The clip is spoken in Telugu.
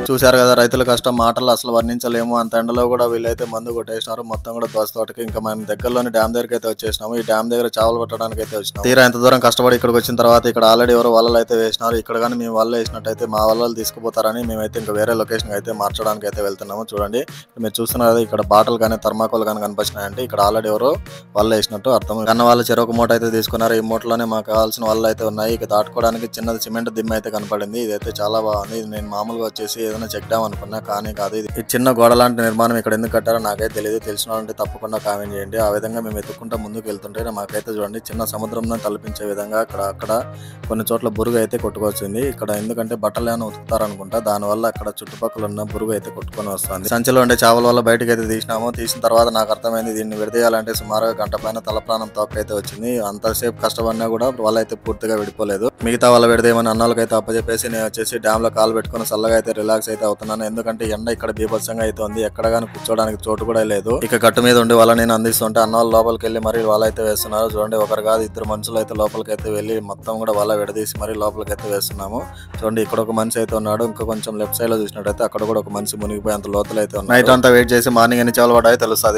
చూశారు కదా రైతుల కష్టం మాటలు అసలు వర్ణించలేము. అంత ఎండలో కూడా వీళ్ళైతే మందు కొట్టేసినారు మొత్తం కూడా దోస తోటకి. ఇంకా మనం దగ్గరలోని డ్యామ్ దగ్గరికి అయితే వచ్చేసినాము. ఈ డ్యామ్ దగ్గర చేపలు పట్టడానికి అయితే వచ్చినాము. తీరా ఎంత దూరం కష్టపడి ఇక్కడికి వచ్చిన తర్వాత ఇక్కడ ఆల్రెడీ ఎవరో వలలు అయితే వేసినారు. ఇక్కడ కానీ మేము వలలు వేసినట్టయితే మా వలలు తీసుకుపోతారని మేమైతే ఇంకా వేరే లొకేషన్ అయితే మార్చడానికి అయితే వెళ్తున్నాము. చూడండి మీరు చూస్తున్నారు కదా ఇక్కడ బాటలు కానీ థర్మాకోల్ కానీ కనిపించినాయంటే ఇక్కడ ఆల్రెడీ ఎవరో వలలు వేసినట్టు అర్థం. కన్న వాళ్ళు చెరొక మూట అయితే తీసుకున్నారు. ఈ మూటలోనే మాకు కావాల్సిన వలలు అయితే ఉన్నాయి. ఇక దాటుకోవడానికి చిన్నది సిమెంట్ దిమ్మ అయితే కనపడింది. ఇదైతే చాలా బాగుంది. ఇది నేను మామూలుగా వచ్చేసి ఏదైనా చెక్ డ్యామ్ అనుకున్నా కానీ కాదు. ఇది చిన్న గోడ లాంటి నిర్మాణం ఇక్కడ ఎందుకు కట్టారో నాకైతే తెలియదు. తెలిసిన వాళ్ళంటే తప్పకుండా కామెంట్ చేయండి. ఆ విధంగా మేము ఎత్తుకుంటా ముందుకు వెళ్తుంటే మాకైతే చూడండి చిన్న సముద్రంలో తలపించే విధంగా అక్కడ కొన్ని చోట్ల బురుగు అయితే కొట్టుకొచ్చింది. ఇక్కడ ఎందుకంటే బట్టలు ఏమైనా ఉతుకుతారనుకుంటా దానివల్ల అక్కడ చుట్టుపక్కల ఉన్న బురుగు అయితే కొట్టుకొని వస్తుంది. సంచిలో ఉండే చేపల వల్ల బయటకు అయితే తీసినాము. తీసిన తర్వాత నాకు అర్థమైంది దీన్ని విడదీయాలంటే సుమారుగా గంట పైన తలప్రాణం తోకైతే వచ్చింది. అంతసేపు కష్టపడినా కూడా వాళ్ళ అయితే పూర్తిగా విడిపోలేదు. మిగతా వాళ్ళ విడదేమని అన్నాళ్ళకైతే అప్పచెప్పేసి నేను వచ్చేసి డ్యామ్ లో కాలు పెట్టుకుని చల్లగా అయితే రిలాక్స్ అయితే అవుతున్నాను. ఎందుకంటే ఎండ ఇక్కడ బీభత్సంగా అయితే ఉంది. ఎక్కడ కానీ కూర్చోడానికి చోటు కూడా లేదు. ఇక గట్టు మీద ఉండి వాళ్ళ నేను అందిస్తుంటే అన్న వాళ్ళు లోపలికి వెళ్ళి మరి వాళ్ళ అయితే వేస్తున్నారు. చూడండి ఒకరు కాదు ఇద్దరు మనుషులు అయితే లోపలికి అయితే వెళ్ళి మొత్తం కూడా వాళ్ళ విడదీసి మరి లోపలికి అయితే వేస్తున్నాము. చూడండి ఇక్కడ ఒక మనిషి అయితే ఉన్నాడు. ఇంకా కొంచెం లెఫ్ట్ సైడ్ లో చూసినట్టయితే అక్కడ కూడా ఒక మనిషి మునిగిపోయి అంత లోతులు అయితే ఉన్నాయి. నైట్ అంతా వెయిట్ చేసి మార్నింగ్ ఎన్ని చేపలు పడ్డాయో తెలుస్తుంది.